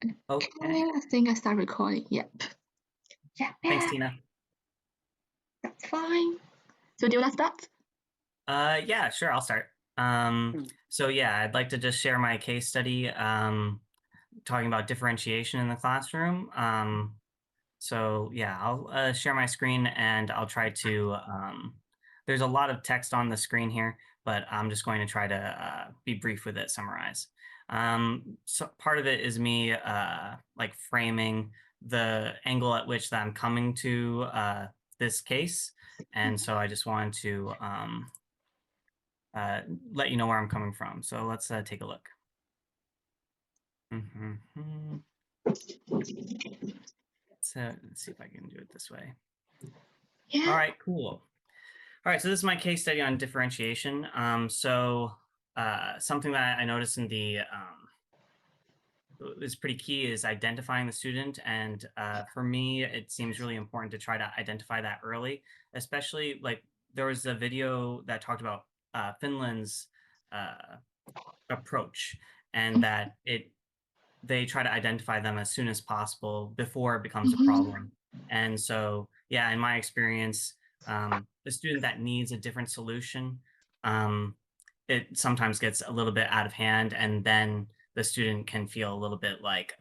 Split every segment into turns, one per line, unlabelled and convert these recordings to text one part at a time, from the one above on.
Okay.
I think I start recording. Yep. Yeah,
Thanks,
yeah,
Tina.
that's fine. So do you want to start?
Yeah, sure, I'll start. Um,
Mm.
so yeah, I'd like to just share my case study, talking about differentiation in the classroom. So yeah, I'll share my screen and I'll try to, there's a lot of text on the screen here, but I'm just going to try to be brief with it, summarize. So part of it is me like framing the angle at which that I'm coming to this case. And so I just wanted to uh, let you know where I'm coming from. So let's take a look. Mhm. So let's see if I can do it this way. All
Yeah.
right, cool. All right, so this is my case study on differentiation. Something that I noticed in the is pretty key is identifying the student, and for me, it seems really important to try to identify that early. Especially like there was a video that talked about Finland's uh, approach, and that it they try to identify them as soon as possible before it becomes a
Mm-hmm.
problem. And so, yeah, in my experience, the student that needs a different solution, um, it sometimes gets a little bit out of hand, and then the student can feel a little bit like,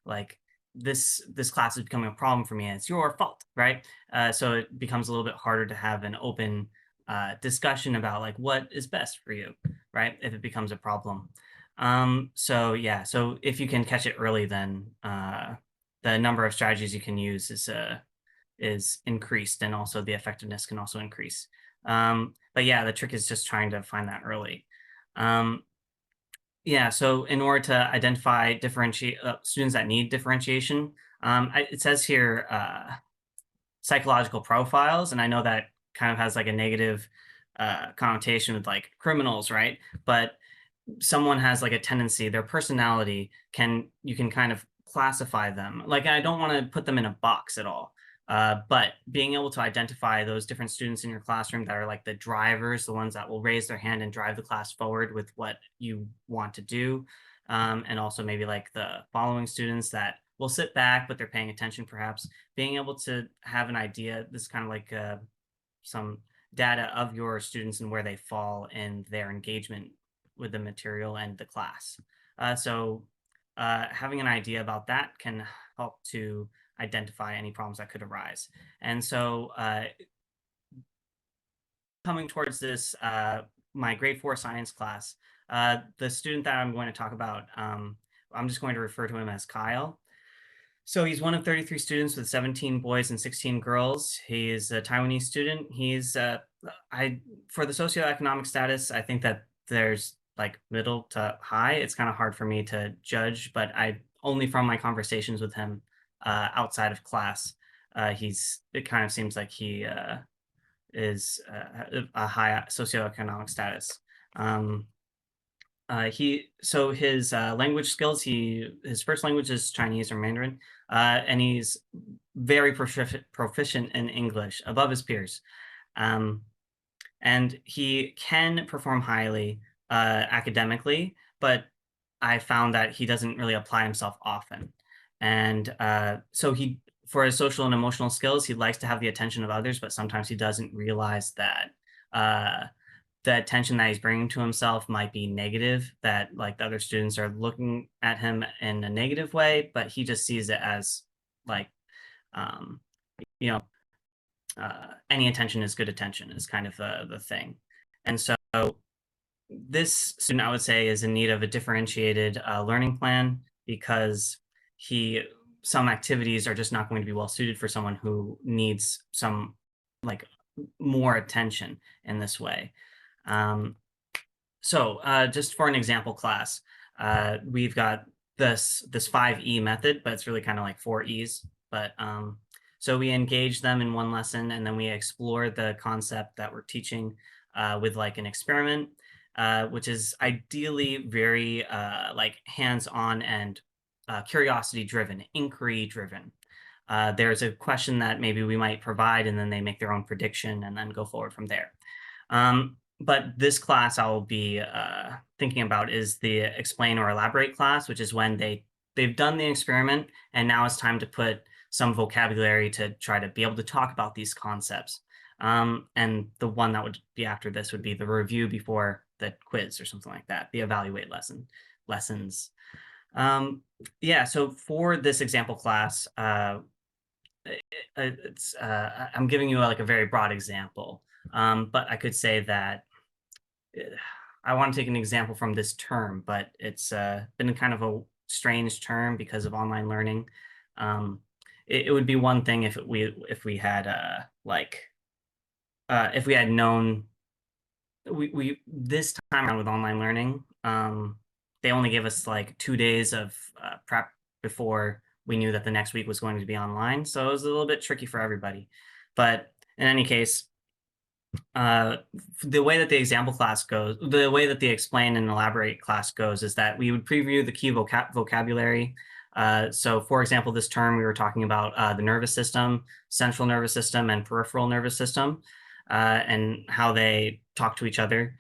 like this class is becoming a problem for me, and it's your fault, right? So it becomes a little bit harder to have an open discussion about like what is best for you, right? If it becomes a problem. So yeah, so if you can catch it early, then the number of strategies you can use is increased, and also the effectiveness can also increase. But yeah, the trick is just trying to find that early. Um, yeah, so in order to identify differentiate students that need differentiation, it says here psychological profiles, and I know that kind of has like a negative connotation with like criminals, right? But someone has like a tendency, their personality can you can kind of classify them. Like I don't want to put them in a box at all. But being able to identify those different students in your classroom that are like the drivers, the ones that will raise their hand and drive the class forward with what you want to do. And also maybe like the following students that will sit back, but they're paying attention perhaps. Being able to have an idea, this is kind of like some data of your students and where they fall in their engagement with the material and the class. Having an idea about that can help to identify any problems that could arise. And so, coming towards this, my grade 4 science class, the student that I'm going to talk about, I'm just going to refer to him as Kyle. So he's one of 33 students with 17 boys and 16 girls. He is a Taiwanese student. I for the socioeconomic status, I think that there's like middle to high. It's kind of hard for me to judge, but I only from my conversations with him outside of class, it kind of seems like he is a high socioeconomic status. Um, his language skills. His first language is Chinese or Mandarin, and he's very proficient in English, above his peers. Um, and he can perform highly academically, but I found that he doesn't really apply himself often. And for his social and emotional skills, he likes to have the attention of others, but sometimes he doesn't realize that uh, the attention that he's bringing to himself might be negative, that like the other students are looking at him in a negative way, but he just sees it as like, um, you know, any attention is good attention is kind of the thing. And so this student, I would say, is in need of a differentiated learning plan because he some activities are just not going to be well suited for someone who needs some like more attention in this way. Um, just for an example class, we've got this 5E method, but it's really kind of like 4 E's. So we engage them in one lesson, and then we explore the concept that we're teaching with like an experiment, which is ideally very like hands-on and curiosity driven, inquiry driven. There's a question that maybe we might provide, and then they make their own prediction and then go forward from there. But this class I'll be thinking about is the explain or elaborate class, which is when they they've done the experiment, and now it's time to put some vocabulary to try to be able to talk about these concepts. And the one that would be after this would be the review before the quiz or something like that, the evaluate lessons. Um, yeah, so for this example class, I'm giving you like a very broad example, but I could say that uh, I want to take an example from this term, but it's been kind of a strange term because of online learning. Um, it would be one thing if we had like if we had known we this time around with online learning, they only gave us like 2 days of prep before we knew that the next week was going to be online, so it was a little bit tricky for everybody. But in any case, uh, the way that the example class goes, the way that the explain and elaborate class goes is that we would preview the key vocabulary. So for example, this term we were talking about the nervous system, central nervous system, and peripheral nervous system, and how they talk to each other.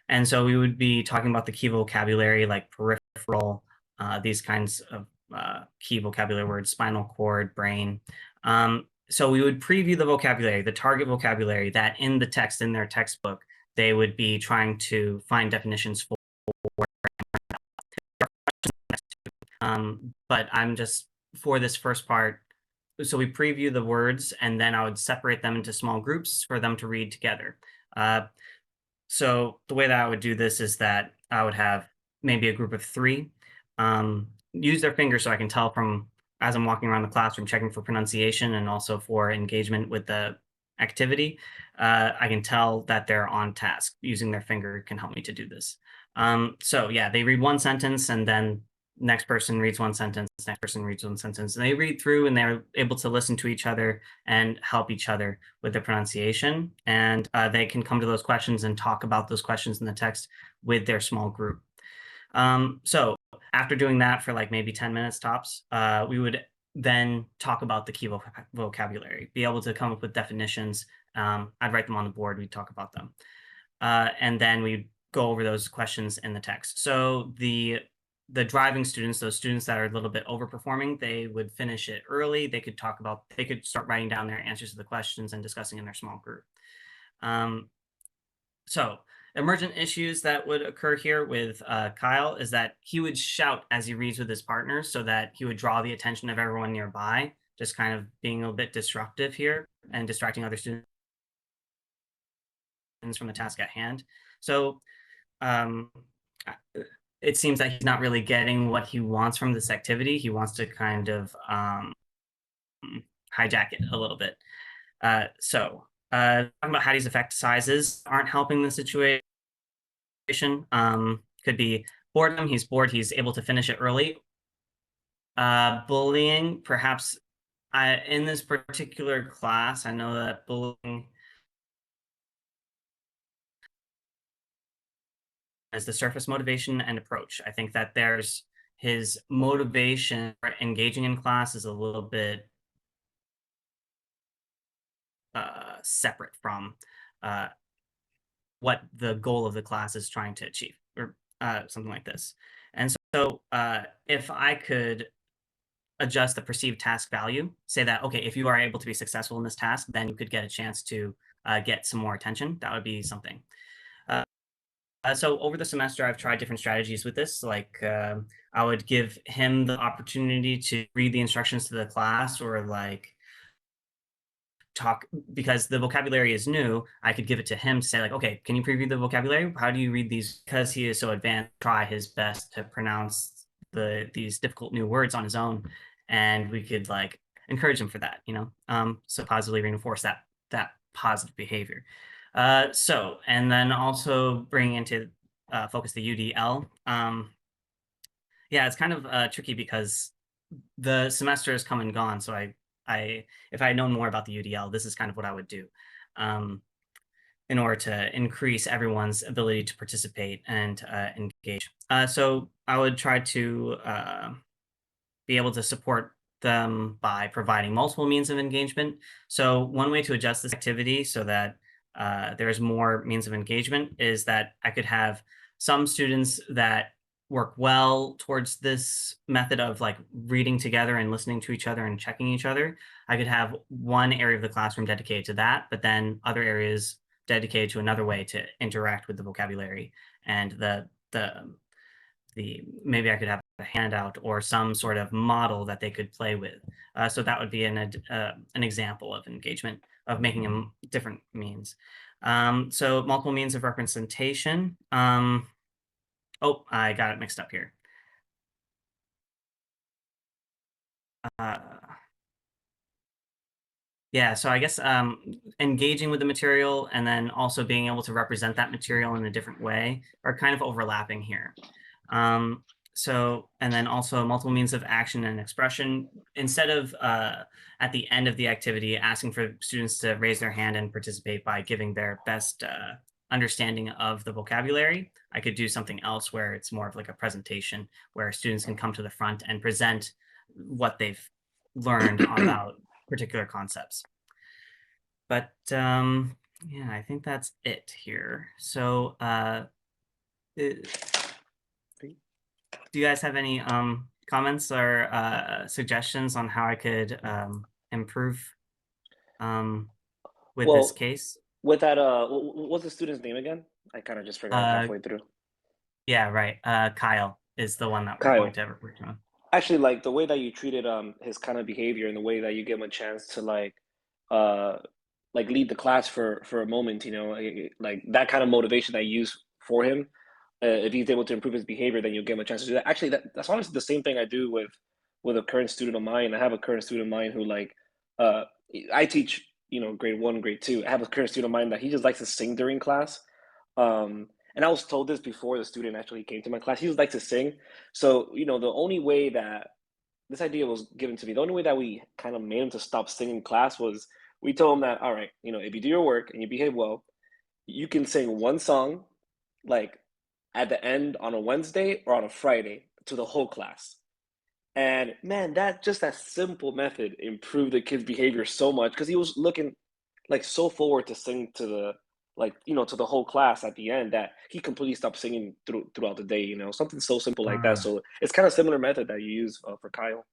And so we would be talking about the key vocabulary like peripheral, these kinds of key vocabulary words, spinal cord, brain. So we would preview the vocabulary, the target vocabulary that in the text, in their textbook, they would be trying to find definitions for. But I'm just, for this first part, so we preview the words and then I would separate them into small groups for them to read together. Uh, so the way that I would do this is that I would have maybe a group of three use their fingers so I can tell from as I'm walking around the classroom, checking for pronunciation and also for engagement with the activity. I can tell that they're on task. Using their finger can help me to do this. So yeah, they read one sentence and then next person reads one sentence, next person reads one sentence, and they read through and they're able to listen to each other and help each other with the pronunciation. And they can come to those questions and talk about those questions in the text with their small group. So after doing that for like maybe 10 minutes tops, we would then talk about the key vocabulary, be able to come up with definitions. I'd write them on the board, we'd talk about them. And then we'd go over those questions in the text. So the driving students, those students that are a little bit overperforming, they would finish it early. They could start writing down their answers to the questions and discussing in their small group. So emergent issues that would occur here with Kyle is that he would shout as he reads with his partners so that he would draw the attention of everyone nearby, just kind of being a little bit disruptive here and distracting other students from the task at hand. So um, it seems that he's not really getting what he wants from this activity. He wants to kind of hijack it a little bit. Talking about Hattie's effect sizes aren't helping the situation. Could be boredom. He's bored. He's able to finish it early. Bullying, perhaps. In this particular class, I know that bullying is the surface motivation and approach. I think that there's his motivation for engaging in class is a little bit separate from what the goal of the class is trying to achieve, or something like this. And so if I could adjust the perceived task value, say that, okay, if you are able to be successful in this task, then you could get a chance to get some more attention. That would be something. So over the semester, I've tried different strategies with this. Like I would give him the opportunity to read the instructions to the class, or like talk, because the vocabulary is new. I could give it to him to say like, okay, can you preview the vocabulary? How do you read these? Because he is so advanced, try his best to pronounce these difficult new words on his own, and we could like encourage him for that, so positively reinforce that positive behavior. And then also bring into focus the UDL. Yeah, it's kind of tricky because the semester has come and gone. So if I had known more about the UDL, this is kind of what I would do in order to increase everyone's ability to participate and engage. So I would try to be able to support them by providing multiple means of engagement. So one way to adjust this activity so that there's more means of engagement is that I could have some students that work well towards this method of like reading together and listening to each other and checking each other, I could have one area of the classroom dedicated to that, but then other areas dedicated to another way to interact with the vocabulary. And the maybe I could have a handout or some sort of model that they could play with. So that would be an example of engagement of making them different means. So multiple means of representation. Oh, I got it mixed up here. Uh, Yeah, so I guess engaging with the material and then also being able to represent that material in a different way are kind of overlapping here. Um, and then also multiple means of action and expression. Instead of at the end of the activity asking for students to raise their hand and participate by giving their best understanding of the vocabulary, I could do something else where it's more of like a presentation where students can come to the front and present what they've learned about particular concepts. But yeah, I think that's it here. So do you guys have any comments or suggestions on how I could improve with this
Well,
case?
with that, what's the student's name again? I kind of just forgot
Uh,
halfway through.
yeah, right. Kyle is the one that we're going
Kyle.
to report to.
Actually, like the way that you treated his kind of behavior and the way that you give him a chance to uh like lead the class for a moment, like that kind of motivation that you use for him. If he's able to improve his behavior, then you'll give him a chance to do that. Actually, that's honestly the same thing I do with a current student of mine. I have a current student of mine who uh I teach, grade one, grade two. I have a current student of mine that he just likes to sing during class. And I was told this before the student actually came to my class. He just likes to sing. So, the only way that this idea was given to me, the only way that we kind of made him to stop singing in class was we told him that, all right, if you do your work and you behave well, you can sing one song like at the end on a Wednesday or on a Friday to the whole class. And man, that simple method improved the kid's behavior so much because he was looking like so forward to sing to to the whole class at the end that he completely stopped singing throughout the day. Something so simple like that.
Uh,
So it's kind of similar method that you use for Kyle.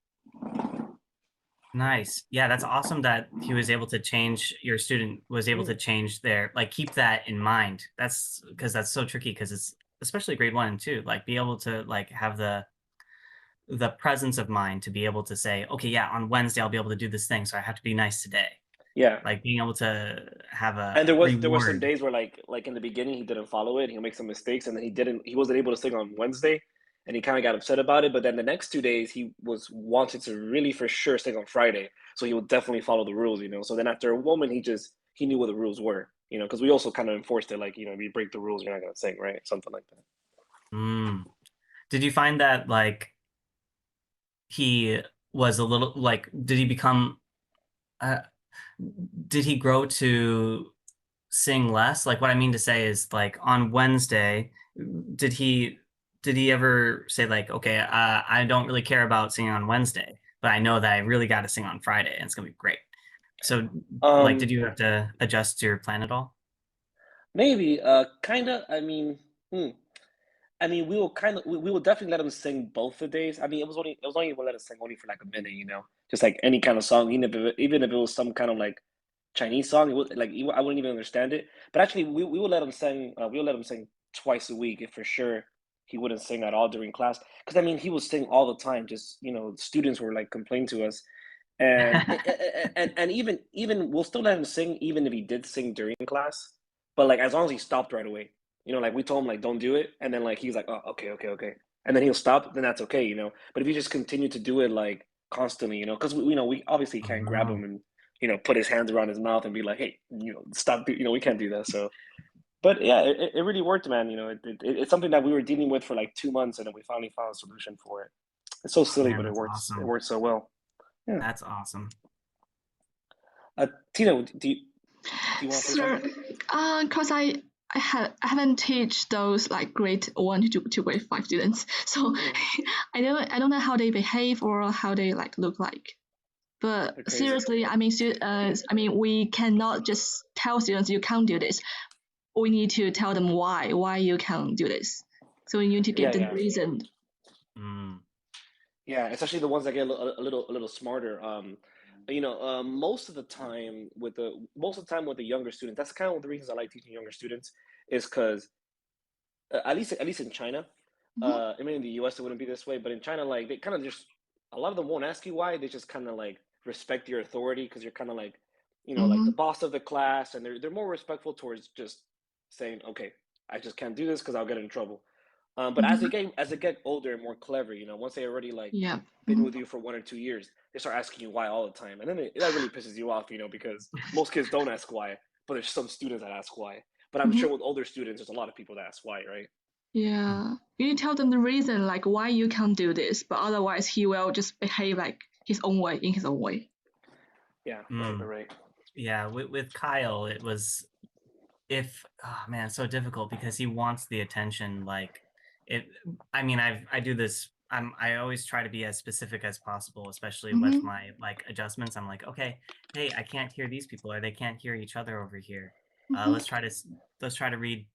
nice. Yeah, that's awesome that he was able to change, your student was able
Mm,
to change their, like, keep that in mind. That's because that's so tricky because it's especially grade one and two, like be able to like have the presence of mind to be able to say, okay, yeah, on Wednesday I'll be able to do this thing, so I have to be nice today.
yeah.
Like being able to have
And
a
there were some
reward.
days where like in the beginning he didn't follow it. He'll make some mistakes, and then he wasn't able to sing on Wednesday, and he kind of got upset about it. But then the next 2 days he was wanting to really for sure sing on Friday, so he would definitely follow the rules. So then after a moment he knew what the rules were. Because we also kind of enforced it, like if you break the rules, you're not gonna sing, right? Something like that.
Mm. Did you find that like he was a little like did he become uh, did he grow to sing less? Like what I mean to say is like on Wednesday, did he did he ever say like, okay, I don't really care about singing on Wednesday, but I know that I really got to sing on Friday and it's gonna be great. So like, did
Um,
you have to adjust your plan at all?
Maybe, kind of. I mean, we will definitely let him sing both the days. I mean, it was only we'll let him sing only for like a minute, just like any kind of song, even if it was some kind of like Chinese song, I wouldn't even understand it. But actually, we would let him sing. We would let him sing twice a week if for sure he wouldn't sing at all during class. Because I mean, he would sing all the time. Just students were like complaining to us, and even we'll still let him sing even if he did sing during class, but like as long as he stopped right away. Like we told him like don't do it, and then like he's like, oh, okay, okay, okay, and then he'll stop. Then that's okay. But if you just continue to do it like constantly, because we obviously can't grab
Oh,
him and put his hands around his mouth and be like, hey, stop. We can't do that. So, but yeah, it really worked, man. It's something that we were dealing with for like 2 months, and then we finally found a solution for it. It's so silly,
man,
but it
that's
works. It
awesome.
works so well. Yeah.
That's awesome.
Tina, do you want to say
So,
something?
cause I haven't teach those like grade one to grade five students, so
Mm,
I don't know how they behave or how they like look like. But
they're crazy.
seriously, I mean, we cannot just tell students you can't do this. We need to tell them why you can't do this. So you need to give
Yeah,
the
yeah.
reason.
Yeah, especially the ones that get a little smarter. Most of the time with the younger students, that's kind of one of the reasons I like teaching younger students, is because at least in China,
Mm-hmm.
I mean in the US it wouldn't be this way, but in China, like they kind of just a lot of them won't ask you why. They just kind of like respect your authority because you're kind of like, like
Mm-hmm.
the boss of the class, and they're more respectful towards just saying, okay, I just can't do this because I'll get in trouble. But
Mm-hmm.
as they get older and more clever, once they already like
Yeah.
been with you for 1 or 2 years, they start asking you why all the time, and then that really pisses you off, because most kids don't ask why, but there's some students that ask why. But I'm
Mm-hmm.
sure with older students, there's a lot of people that ask why, right?
Yeah. You need to tell them the reason, like why you can't do this, but otherwise he will just behave like his own way, in his own way.
Yeah, right.
Yeah, with Kyle, it was oh man, it's so difficult because he wants the attention. Like I mean, I do this. I always try to be as specific as possible, especially with
Mm-hmm.
my like adjustments. I'm like, okay, hey, I can't hear these people, or they can't hear each other over here.
Mm-hmm.
Let's try to read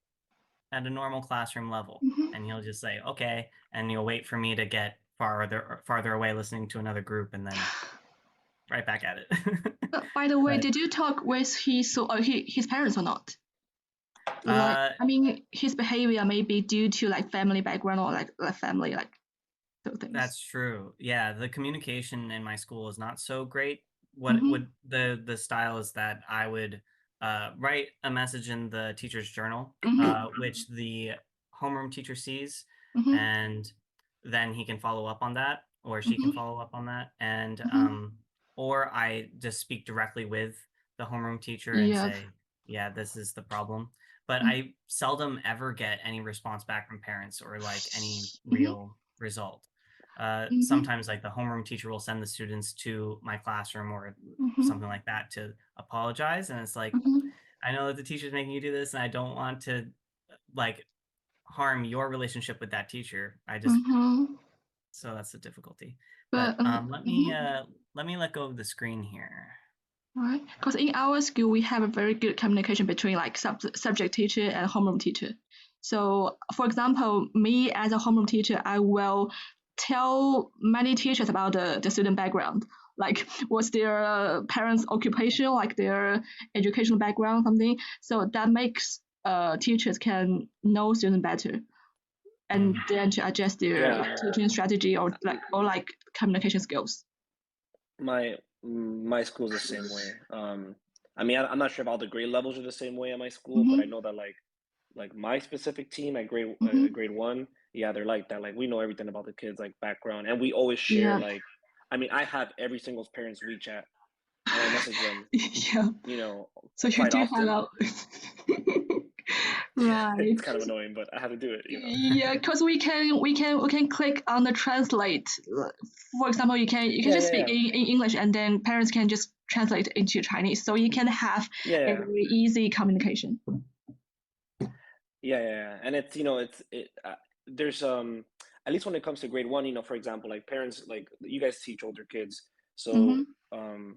at a normal classroom level.
Mm-hmm.
And he'll just say, okay, and you'll wait for me to get farther away listening to another group, and then right back at it.
By the way,
But
did you talk with his parents or not? Like,
uh
I mean, his behavior may be due to like family background or like family like those things.
that's true. Yeah, the communication in my school is not so great. What
Mm-hmm.
would the style is that I would write a message in the teacher's journal,
Mm-hmm.
which the homeroom teacher sees,
Mm-hmm.
and then he can follow up on that, or she can
Mm-hmm.
follow up on that, and
Mm-hmm.
or I just speak directly with the homeroom teacher and
Yeah.
say, yeah, this is the problem. But
Mm-hmm.
I seldom ever get any response back from parents or like any
Mm-hmm.
real result.
Mm-hmm.
Sometimes like the homeroom teacher will send the students to my classroom or
Mm-hmm.
something like that to apologize, and it's like,
Mm-hmm.
I know that the teacher's making you do this, and I don't want to like harm your relationship with that teacher.
Mm-hmm.
So that's the difficulty. But
But
let me let go of the screen here.
right, because in our school we have a very good communication between like subject teacher and homeroom teacher. So, for example, me as a homeroom teacher, I will tell many teachers about the student background, like what's their parents' occupation, like their educational background, something. So that makes teachers can know student better, and then to adjust their
Yeah,
like, teaching strategy or like communication skills.
my school's the same way. I mean, I'm not sure if all the grade levels are the same way at my school, but I
Mm-hmm.
know that like my specific team at
Mm-hmm.
grade one, yeah, they're like that. Like we know everything about the kids' like background, and we always share
Yeah.
like, I mean, I have every single parent's WeChat, and I message them,
Yeah. So you
quite
do hang
often.
out. Right.
It's kind of annoying, but I have to do it.
Yeah, because we can click on the translate. For example, you can
Yeah,
just
yeah,
speak
yeah,
in English and then parents can just translate into Chinese. So you can have
yeah,
a
yeah.
very easy communication.
Yeah. And there's at least when it comes to grade one, for example, like parents, like you guys teach older kids, so
Mm-hmm.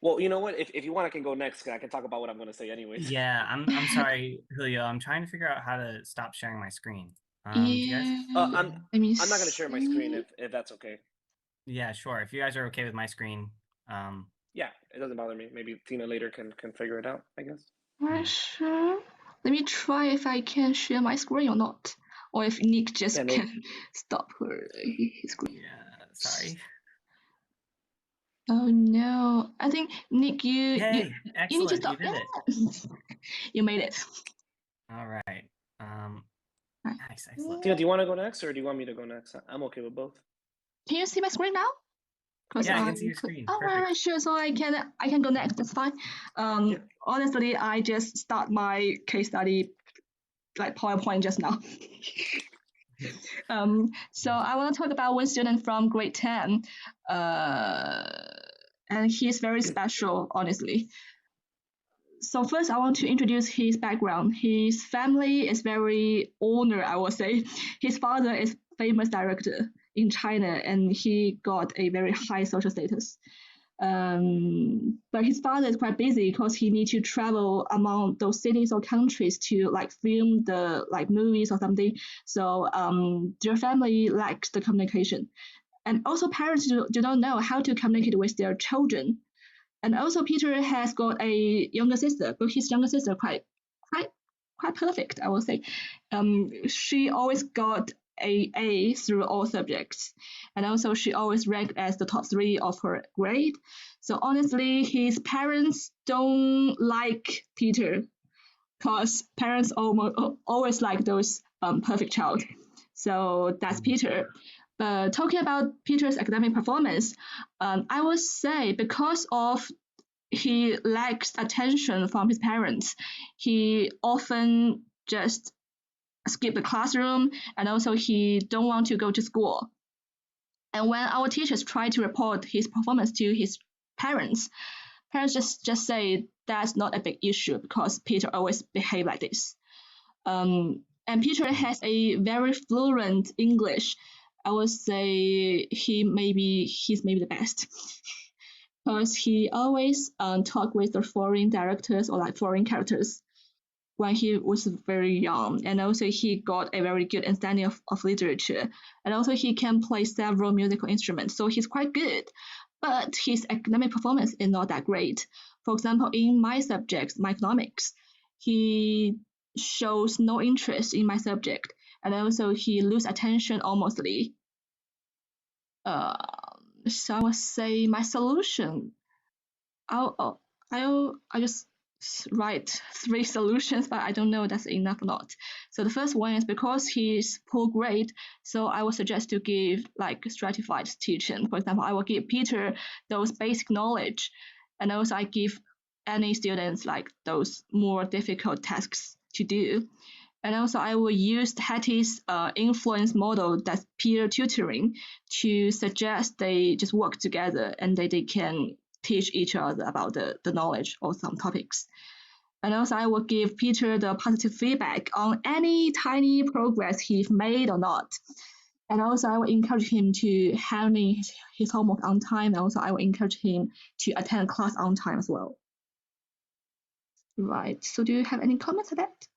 well, you know what? If you want, I can go next. 'Cause I can talk about what I'm gonna say, anyways.
Yeah, I'm sorry, Julio. I'm trying to figure out how to stop sharing my screen. Do you guys?
Yeah.
I'm
Let me
I'm not gonna share my screen
see.
if that's okay.
Yeah, sure. If you guys are okay with my screen,
Yeah, it doesn't bother me. Maybe Tina later can figure it out, I guess.
Not sure. Let me try if I can share my screen or not, or if Nick
Yeah,
just
no.
can stop his screen.
yeah, sorry.
Oh no! I think Nick,
Hey,
you need to
excellent. You
stop.
did it.
You made it.
All right.
Right.
Nice, excellent.
Tina, do you want to go next, or do you want me to go next? I'm okay with both.
Can you see my screen now? Because
Yeah, I can see your screen.
Oh,
Perfect.
right, sure. So I can go next. That's fine.
Yeah.
Honestly, I just start my case study like PowerPoint just now. So I want to talk about one student from grade 10, and he's very special, honestly. So first, I want to introduce his background. His family is very honored, I would say. His father is famous director in China, and he got a very high social status. But his father is quite busy because he needs to travel among those cities or countries to like film the like movies or something. So their family lacks the communication, and also parents do not know how to communicate with their children. And also Peter has got a younger sister, but his younger sister quite perfect, I will say. She always got A through all subjects, and also she always ranked as the top 3 of her grade. So honestly, his parents don't like Peter, because parents always like those perfect child. So that's Peter. But talking about Peter's academic performance, I would say because of he lacks attention from his parents, he often just skip the classroom, and also he don't want to go to school. And when our teachers try to report his performance to his parents just say that's not a big issue because Peter always behave like this. And Peter has a very fluent English. I would say he's maybe the best. Because he always talk with the foreign directors or like foreign characters when he was very young, and also he got a very good understanding of literature, and also he can play several musical instruments, so he's quite good. But his academic performance is not that great. For example, in my subjects, my economics, he shows no interest in my subject, and also he lose attention almostly. So I would say my solution, I'll just write 3 solutions, but I don't know that's enough or not. So the first one is because he's poor grade, so I would suggest to give like stratified teaching. For example, I will give Peter those basic knowledge, and also I give any students like those more difficult tasks to do. And also I will use Hattie's influence model, that's peer tutoring, to suggest they just work together and they can teach each other about the knowledge or some topics. And also I will give Peter the positive feedback on any tiny progress he's made or not. And also I will encourage him to handle his homework on time. And also I will encourage him to attend class on time as well. Right, so do you have any comments on that?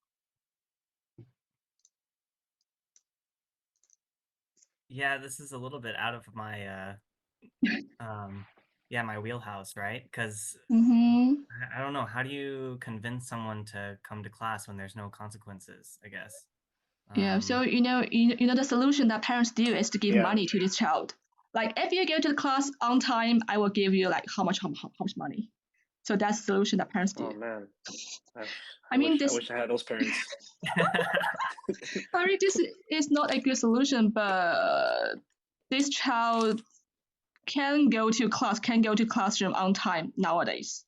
Yeah, this is a little bit out of my my wheelhouse, right? Because I don't know, how do you convince someone to come to class when there's no consequences, I guess?
Yeah, so you know the solution that parents do is to give money to this child. Like if you go to the class on time, I will give you like how much money. So that's the solution that parents do.
Oh man,
I mean,
I wish I had those parents.
I mean, this is not a good solution, but this child can go to classroom on time nowadays.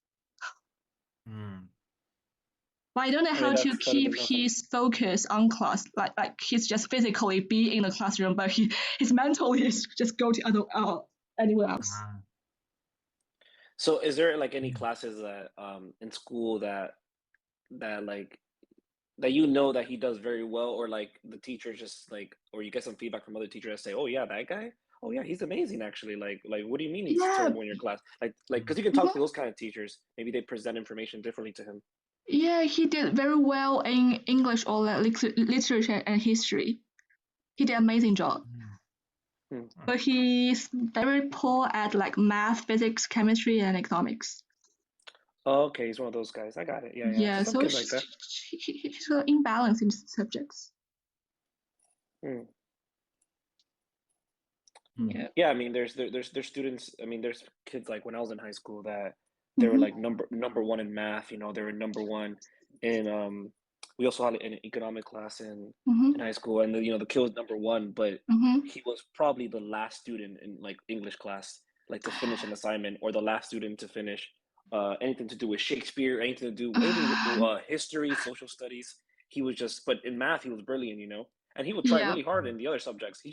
But I don't know how to keep his focus on class. Like he's just physically be in the classroom, but his mentally is just go to anywhere else.
So is there like any classes that in school that like that you know that he does very well, or like the teacher just like, or you get some feedback from other teachers that say, oh yeah, that guy, oh yeah, he's amazing actually, like what do you mean he's terrible in your class, like because you can talk to those kind of teachers, maybe they present information differently to him.
Yeah, he did very well in English or literature and history. He did an amazing job. But he's very poor at like math, physics, chemistry, and economics.
Oh, okay, he's one of those guys. I got it.
Yeah,
some
so
kids like that.
he's got imbalance in subjects.
Yeah, I mean, there's students. I mean, there's kids like when I was in high school that they were like number one in math. You know, they were number one in we also had an economic class in high school, and the kid was number one, but he was probably the last student in like English class, like to finish an assignment, or the last student to finish anything to do with Shakespeare, anything history, social studies. He was just, but in math he was brilliant, and he would try really hard in the other subjects. He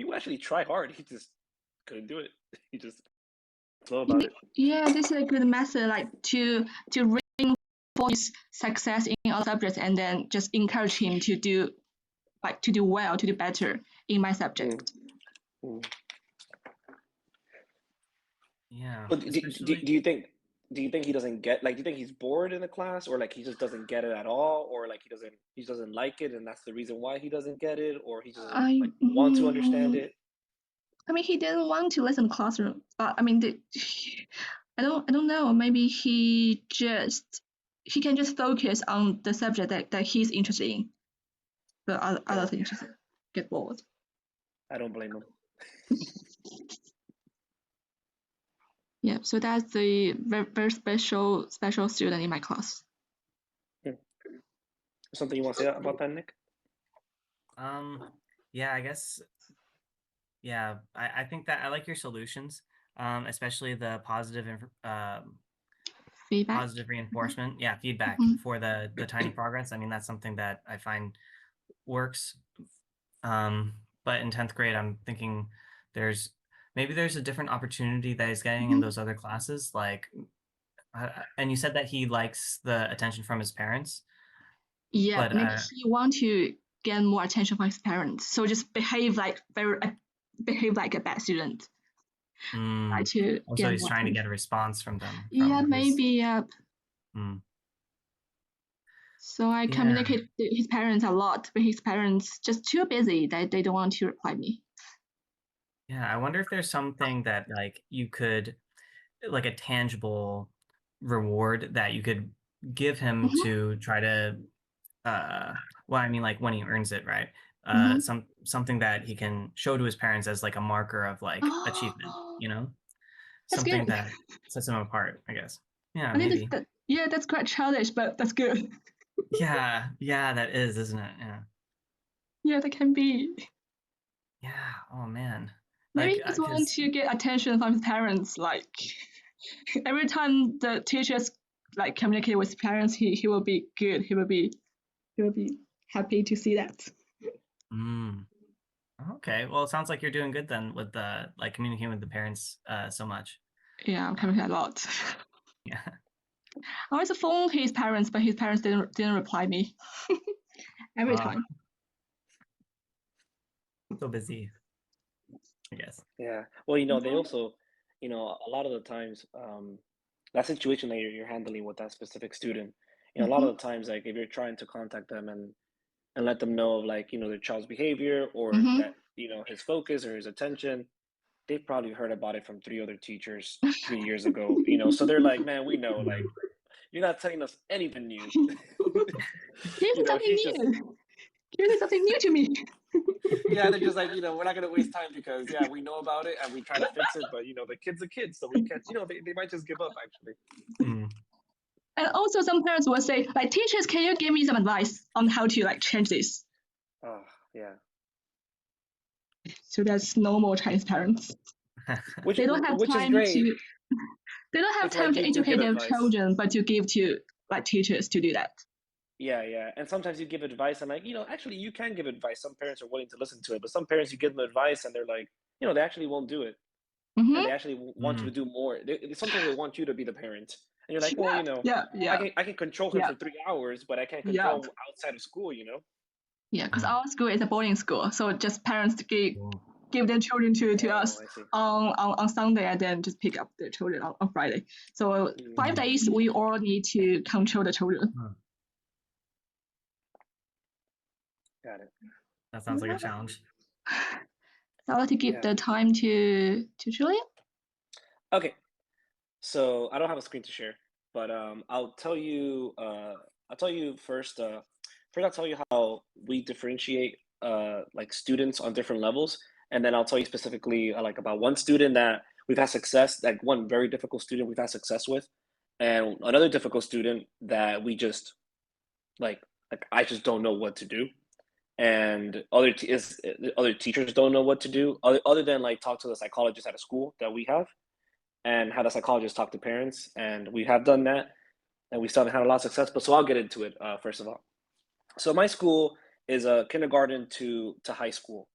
would actually try hard. He just couldn't do it. He just slow about it.
Yeah, this is a good method, like to reinforce success in all subjects, and then just encourage him to do well, to do better in my subject.
Yeah,
But
especially
do you think he doesn't get like do you think he's bored in the class or like he just doesn't get it at all or like he doesn't like it and that's the reason why he doesn't get it or he doesn't
I
like want to understand it?
I mean, he didn't want to listen to classroom, but I mean, I don't know. Maybe he can just focus on the subject that he's interested in. The other
Yeah,
things just get bored.
I don't blame him.
Yeah, so that's the very special student in my class.
Hmm. Something you want to say about that, Nick?
yeah, I guess, yeah, I think that I like your solutions, especially the
Feedback.
positive reinforcement. Yeah, feedback
Mhm.
for the tiny progress. I mean, that's something that I find works. Um, but in 10th grade, I'm thinking there's maybe there's a different opportunity that he's getting in
Mhm.
those other classes. Like, and you said that he likes the attention from his parents,
Yeah,
but
maybe he want to get more attention from his parents, so just behave like a bad student, try to
also
get
he's
more
trying to
attention.
get a response from them,
Yeah,
from his.
maybe, yeah.
Mm,
So I
yeah,
communicate with his parents a lot, but his parents just too busy that they don't want to reply me.
yeah. I wonder if there's something that like you could like a tangible reward that you could give him
Mhm.
to try to well, I mean like when he earns it, right?
Mhm.
Something that he can show to his parents as like a marker of like achievement,
Oh,
you know?
that's
Something
good.
that sets him apart, I guess. Yeah,
I think
maybe.
yeah, that's quite childish, but that's good.
Yeah, yeah, that is, isn't it? Yeah.
Yeah, that can be.
Yeah. Oh man.
Maybe
Like
he just want
cuz
to get attention from his parents. Like every time the teachers like communicate with parents, he will be good. He will be happy to see that.
mm, okay. Well, it sounds like you're doing good then with the like communicating with the parents so much.
Yeah, I'm
Um,
communicating a lot.
yeah.
I always phone his parents, but his parents didn't reply me every
Uh,
time.
so busy, I guess.
Yeah. Well, they also, a lot of the times, that situation that you're handling with that specific student, a lot
Mm-hmm.
of the times, like if you're trying to contact them and let them know of like, their child's behavior or
Mm-hmm.
that, his focus or his attention, they've probably heard about it from 3 other teachers 3 years ago, so they're like, man, we know, like,
Mm.
you're not telling us anything new.
Here's something
He's just,
new. Here's something new to me.
yeah, they're just like, we're not gonna waste time because yeah, we know about it and we try to fix it, but the kid's a kid, so we can't, they might just give up actually.
Mm.
And also, some parents will say, like, teachers, can you give me some advice on how to like change this?
Oh, yeah.
So that's normal Chinese parents.
Which
They don't have
which is
time
great
to. They don't have
if
time
like
to
you do
educate
give
their
advice.
children, but to give to like teachers to do that.
Yeah, yeah. And sometimes you give advice and like, actually you can give advice. Some parents are willing to listen to it, but some parents you give them advice and they're like, they actually won't do it. And they
Mm-hmm.
actually want you to
Mm.
do more. Sometimes they want you to be the parent. And you're like, well,
Yeah,
I
yeah,
can control him
yeah,
for 3 hours, but I can't
yeah,
control him outside of school.
yeah. Because
Mm.
our school is a boarding school, so just parents
Cool.
give their children to
Oh,
us
I see.
on Sunday and then just pick up the children on Friday. So five
Mm,
days we all need to control the children.
Mm.
got it.
That sounds like a challenge.
So I want to give
Yeah.
the time to Julia.
Okay. So I don't have a screen to share, but I'll tell you. I'll tell you first. First, I'll tell you how we differentiate like students on different levels, and then I'll tell you specifically like about one student that we've had success, like one very difficult student we've had success with, and another difficult student that we just like I just don't know what to do, and other teachers don't know what to do other than like talk to the psychologist at a school that we have and have the psychologist talk to parents. And we have done that, and we still haven't had a lot of success. But so I'll get into it first of all. So my school is a kindergarten to high school.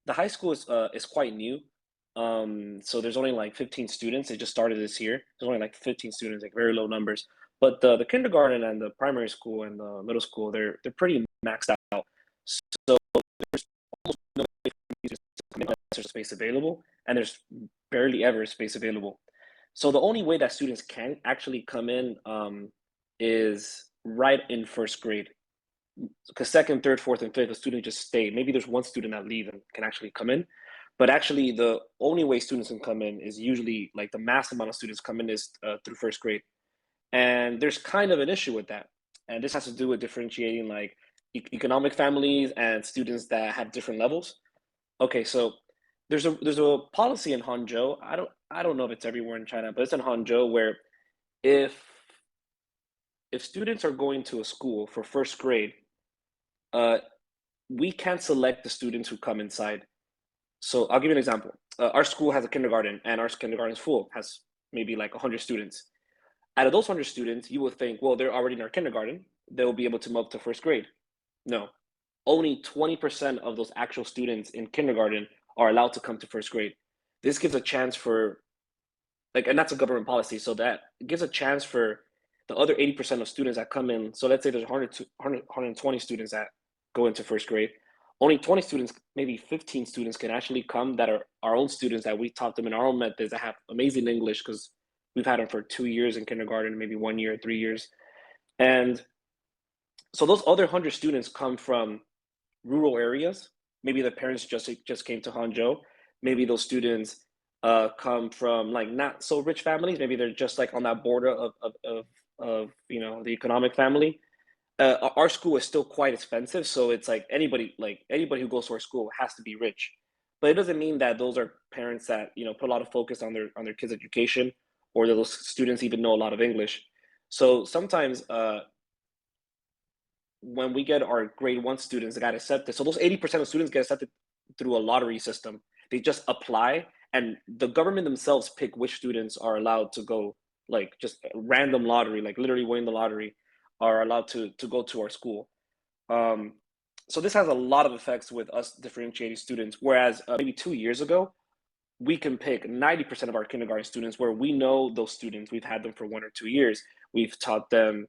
The high school is quite new. So there's only like 15 students. It just started this year. There's only like 15 students, like very low numbers. But the kindergarten and the primary school and the middle school, they're pretty maxed out. So there's almost no way for users to come in unless there's space available, and there's barely ever space available. So the only way that students can actually come in is right in first grade. Because second, third, fourth, and fifth, the student just stay. Maybe there's one student that leaves and can actually come in. But actually, the only way students can come in is usually like the mass amount of students come in is through first grade. And there's kind of an issue with that. And this has to do with differentiating like economic families and students that have different levels. Okay, so there's a policy in Hangzhou. I don't know if it's everywhere in China, but it's in Hangzhou where if if students are going to a school for first grade, uh, we can't select the students who come inside. So I'll give you an example. Our school has a kindergarten, and our kindergarten is full, has maybe like 100 students. Out of those 100 students, you would think, well, they're already in our kindergarten. They'll be able to move up to first grade. No, only 20% of those actual students in kindergarten are allowed to come to first grade. This gives a chance for, like, and that's a government policy, so that gives a chance for the other 80% of students that come in. So let's say there's 120 students that go into first grade. Only 20 students, maybe 15 students can actually come that are our own students that we taught them in our own methods that have amazing English because we've had them for 2 years in kindergarten, maybe 1 year, 3 years. And so those other 100 students come from rural areas. Maybe the parents just came to Hangzhou. Maybe those students come from like not so rich families. Maybe they're just like on that border of the economic family. Our school is still quite expensive, so it's like anybody who goes to our school has to be rich. But it doesn't mean that those are parents that put a lot of focus on their kids' education, or that those students even know a lot of English. So sometimes when we get our grade 1 students that got accepted, so those 80% of students get accepted through a lottery system. They just apply, and the government themselves pick which students are allowed to go, like just random lottery, like literally winning the lottery, are allowed to go to our school. So this has a lot of effects with us differentiating students. Whereas maybe 2 years ago, we can pick 90% of our kindergarten students where we know those students. We've had them for 1 or 2 years. We've taught them,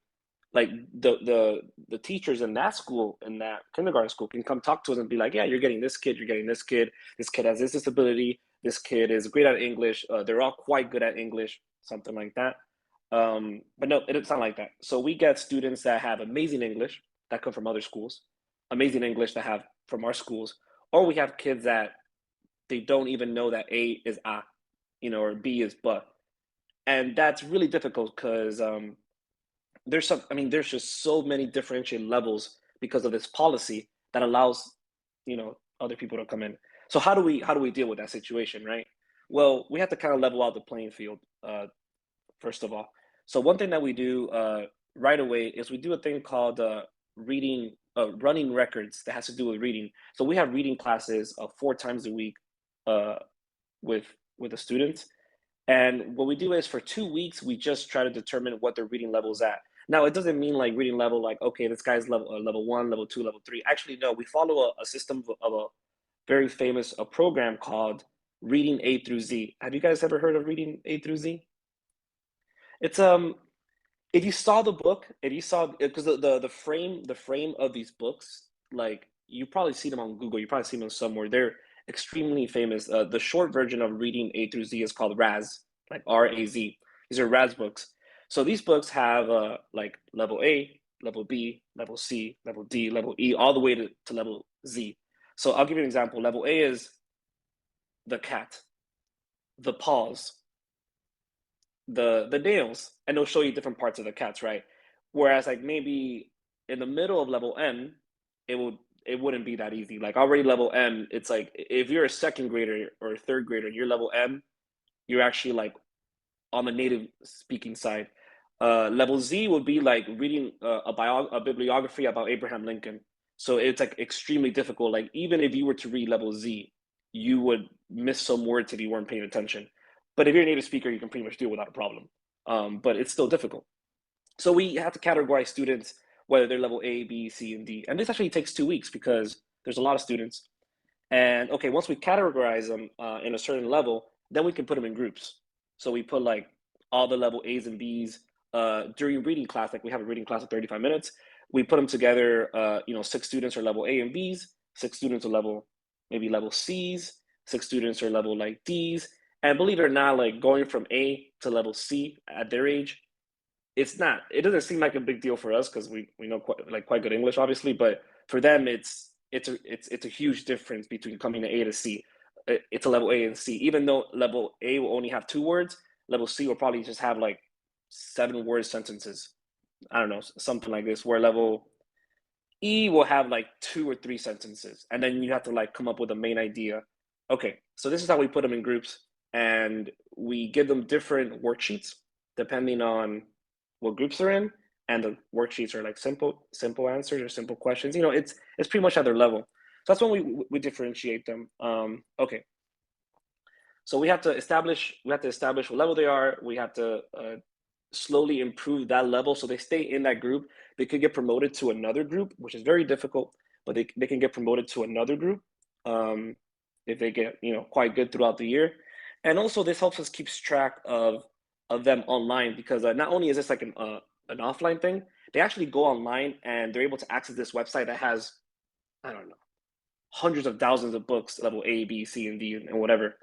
like the teachers in that school, in that kindergarten school, can come talk to us and be like, yeah, you're getting this kid, this kid has this disability, this kid is great at English, they're all quite good at English, something like that. But no, it's not like that. So we get students that have amazing English that come from other schools, amazing English that have from our schools, or we have kids that they don't even know that A is A, or B is B. And that's really difficult because there's just so many differentiated levels because of this policy that allows, other people to come in. So how do we deal with that situation, right? Well, we have to kind of level out the playing field, first of all. So one thing that we do right away is we do a thing called running records that has to do with reading. So we have reading classes 4 times a week with the students. And what we do is for 2 weeks, we just try to determine what their reading level is at. Now, it doesn't mean like reading level, like, okay, this guy's level 1, level 2, level 3. Actually, no, we follow a system of a very famous program called Reading A through Z. Have you guys ever heard of Reading A through Z? It's if you saw the book, if you saw, because the frame of these books, like you probably see them on Google, you probably see them somewhere. They're extremely famous. The short version of Reading A through Z is called RAZ, like RAZ. These are RAZ books. So these books have like level A, level B, level C, level D, level E, all the way to level Z. So I'll give you an example. Level A is the cat, the paws, the nails, and they'll show you different parts of the cats, right? Whereas like maybe in the middle of level M, it wouldn't be that easy. Like already level M, it's like if you're a second grader or a third grader and you're level M, you're actually like on the native speaking side. Level Z would be like reading a bibliography about Abraham Lincoln. So it's like extremely difficult. Like even if you were to read level Z, you would miss some words if you weren't paying attention. But if you're a native speaker, you can pretty much do it without a problem. But it's still difficult. So we have to categorize students, whether they're level A, B, C, and D. And this actually takes 2 weeks because there's a lot of students. And okay, once we categorize them in a certain level, then we can put them in groups. So we put like all the level A's and B's during reading class. Like we have a reading class of 35 minutes. We put them together. 6 students are level A and B's. 6 students are maybe level C's. 6 students are level like D's, And believe it or not, like going from A to level C at their age, it doesn't seem like a big deal for us because we know quite good English, obviously, but for them it's a huge difference between coming to A to C. It's a level A and C. Even though level A will only have 2 words, level C will probably just have like 7 word sentences. I don't know, something like this, where level E will have like 2 or 3 sentences, and then you have to like come up with a main idea. Okay, so this is how we put them in groups, and we give them different worksheets depending on what groups they're in, and the worksheets are like simple answers or simple questions. You know, it's pretty much at their level. So that's when we differentiate them. Okay, so we have to establish what level they are. We have to slowly improve that level so they stay in that group. They could get promoted to another group, which is very difficult, but they can get promoted to another group if they get quite good throughout the year. And also this helps us keep track of them online, because not only is this like an offline thing, they actually go online and they're able to access this website that has, I don't know, hundreds of thousands of books, level A, B, C, and D, and whatever.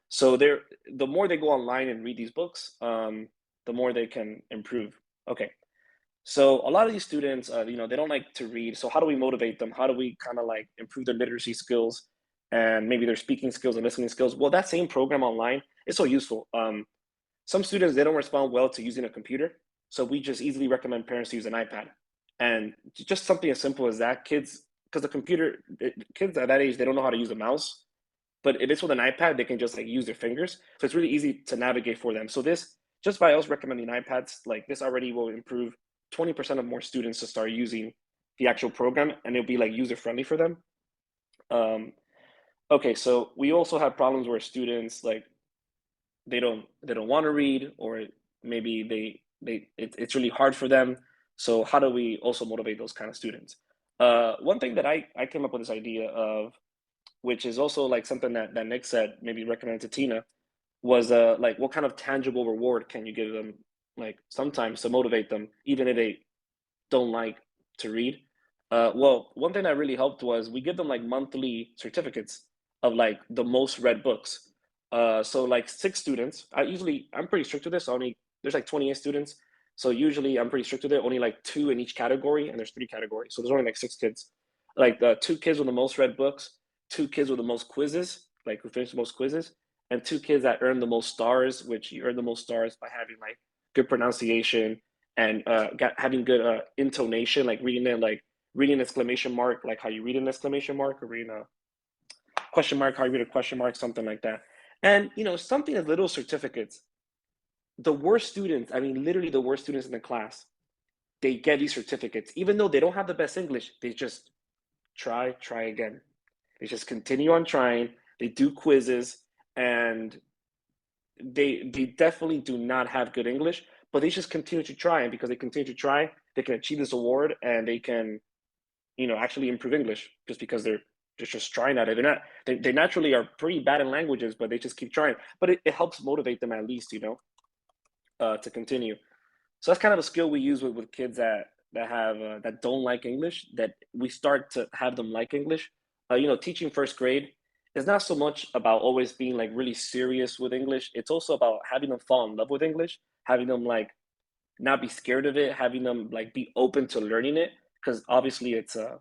So the more they go online and read these books, the more they can improve. Okay, so a lot of these students, they don't like to read. So how do we motivate them? How do we kind of like improve their literacy skills and maybe their speaking skills and listening skills? Well, that same program online is so useful. Some students, they don't respond well to using a computer, so we just easily recommend parents to use an iPad. And just something as simple as that, kids, because kids at that age, they don't know how to use a mouse. But if it's with an iPad, they can just like use their fingers. So it's really easy to navigate for them. So this, just by us recommending iPads, like this already will improve 20% of more students to start using the actual program, and it'll be like user friendly for them. Okay, so we also have problems where students like they don't want to read, or maybe it's really hard for them. So how do we also motivate those kind of students? One thing that I came up with this idea of, which is also like something that Nick said, maybe recommend to Tina, was like what kind of tangible reward can you give them, like sometimes to motivate them, even if they don't like to read. Well, one thing that really helped was we give them like monthly certificates of like the most read books. So like 6 students, I'm pretty strict with this. There's like 28 students. So usually I'm pretty strict with it. Only like 2 in each category, and there's 3 categories. So there's only like 6 kids. Like the 2 kids with the most read books, 2 kids with the most quizzes, like who finished the most quizzes, and 2 kids that earn the most stars, which you earn the most stars by having like good pronunciation and having good intonation, like reading it, like reading an exclamation mark, like how you read an exclamation mark, or reading a question mark, how you read a question mark, something like that. And something as little certificates. The worst students, I mean, literally the worst students in the class, they get these certificates, even though they don't have the best English. They just try again. They just continue on trying. They do quizzes, and they definitely do not have good English, but they just continue to try, and because they continue to try, they can achieve this award, and they can, actually improve English just because they're just trying at it. They naturally are pretty bad in languages, but they just keep trying. But it helps motivate them at least, to continue. So that's kind of a skill we use with kids that don't like English, that we start to have them like English. Teaching first grade is not so much about always being like really serious with English. It's also about having them fall in love with English, having them like not be scared of it, having them like be open to learning it, because obviously it's a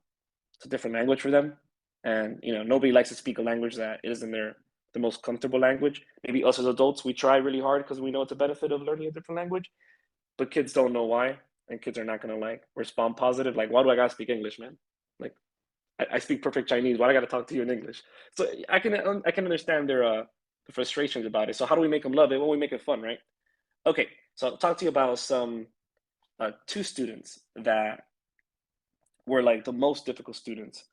different language for them, and nobody likes to speak a language that isn't the most comfortable language. Maybe us as adults, we try really hard because we know it's a benefit of learning a different language, but kids don't know why, and kids are not gonna like respond positive. Like, why do I gotta speak English, man? Like, I speak perfect Chinese. Why do I gotta talk to you in English? So I can understand their frustrations about it. So how do we make them love it? Well, we make it fun, right? Okay, so I'll talk to you about some 2 students that were like the most difficult students.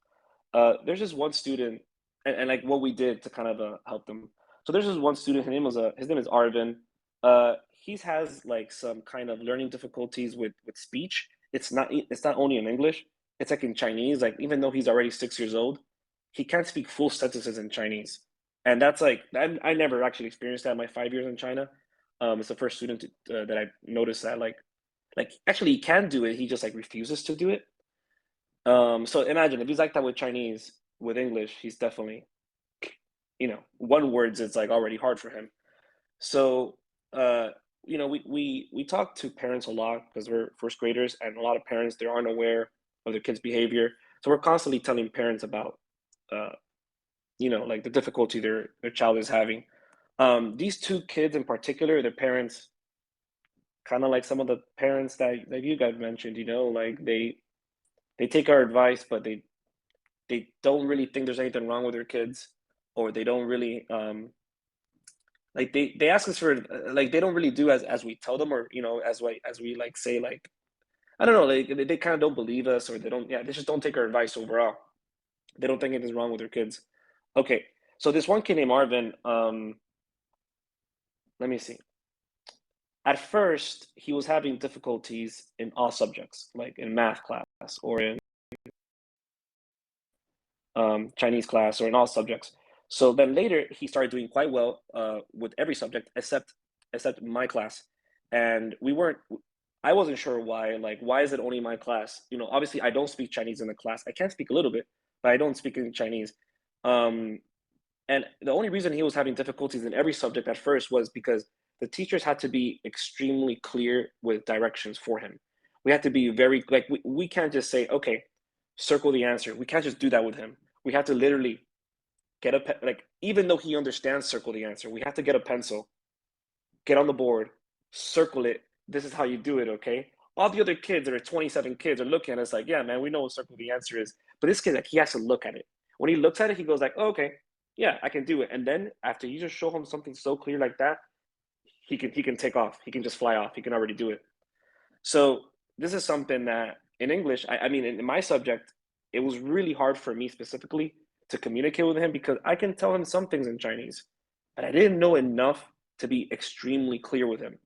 There's just one student, and like what we did to kind of help them. So there's just one student. His name is Arvin. He has like some kind of learning difficulties with speech. It's not only in English. It's like in Chinese. Like, even though he's already 6 years old, he can't speak full sentences in Chinese, and that's like I never actually experienced that in my 5 years in China. It's the first student that I noticed that like actually he can do it. He just like refuses to do it. So imagine if he's like that with Chinese, with English, he's definitely, one words, it's like already hard for him. So, we talk to parents a lot because we're first graders, and a lot of parents they aren't aware of their kids' behavior. So we're constantly telling parents about, uh, like the difficulty their child is having. These two kids in particular, their parents, kind of like some of the parents that you guys mentioned, like they take our advice, but they don't really think there's anything wrong with their kids, or they don't really like they ask us for like they don't really do as we tell them, or as we like say, like I don't know, like they kind of don't believe us, or they just don't take our advice overall. They don't think anything's wrong with their kids. Okay, so this one kid named Arvin, let me see. At first, he was having difficulties in all subjects, like in math class or in Chinese class or in all subjects. So then later he started doing quite well with every subject except my class, and we weren't. I wasn't sure why. Like, why is it only my class? Obviously I don't speak Chinese in the class. I can speak a little bit, but I don't speak in Chinese. Um, and the only reason he was having difficulties in every subject at first was because the teachers had to be extremely clear with directions for him. We had to be very, like, we can't just say, okay, circle the answer. We can't just do that with him. We have to literally get like, even though he understands circle the answer, we have to get a pencil, get on the board, circle it. This is how you do it, okay? All the other kids, there are 27 kids, are looking at us like, yeah, man, we know what circle the answer is. But this kid, like, he has to look at it. When he looks at it, he goes like, oh, okay, yeah, I can do it. And then after you just show him something so clear like that, he can take off. He can just fly off. He can already do it. So this is something that in English, I mean, in my subject, it was really hard for me specifically to communicate with him because I can tell him some things in Chinese, but I didn't know enough to be extremely clear with him.